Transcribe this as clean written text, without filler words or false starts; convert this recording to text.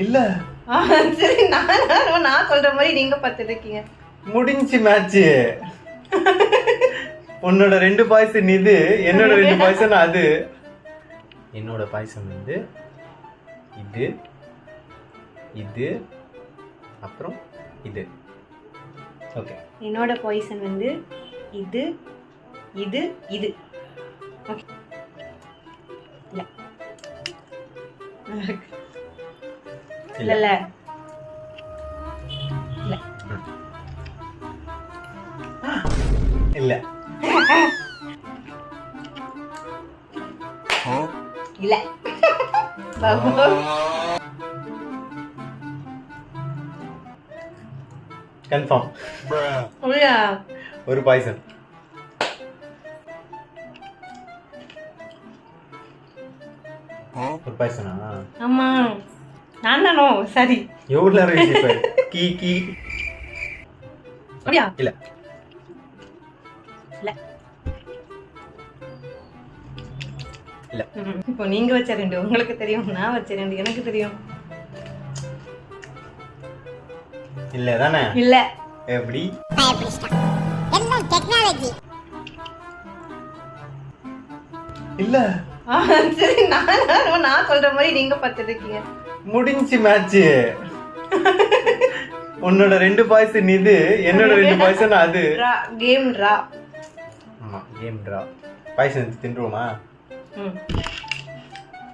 இல்ல சரி நான் சொல்ற மாதிரி நீங்க பார்த்துருக்கீங்க. முடிஞ்சு மேட்ச். உன்னோட 2 பாய்சன் இது, என்னோட 2 பாய்சன் அது. என்னோட பாய்சன் வந்து இது இது அப்புறம் இது. ஓகே. என்னோட பாய்சன் வந்து இது இது இது. ஓகே. இல்ல இல்ல இல்ல இல்ல இல்ல கன்ஃபார்ம். ஒரு பாய்சன். ஒரு பாய்சனா? ஆமா நான் தானோ. சரி எவ்வளவு நேரம் யோசிப்ப? Key key. அப்படியா? இல்ல இல்ல இல்ல. இப்போ நீங்க வச்ச 2 உங்களுக்கு தெரியும், நான் வச்ச 2 எனக்கு தெரியும். இல்ல தானே? இல்ல. எப்படி? எல்லாம் டெக்னாலஜி. இல்ல சரி நான் சொல்ற மாதிரி நீங்க பார்த்துருக்கீங்க. முடிஞ்சு மேட்ச். உன்னோட 2 பாய்சன் இது, என்னோட 2 பாய்சன் அது. Game draw. ஆமா கேம் ட்ரா. பாய்சன் தின்றுவோமா?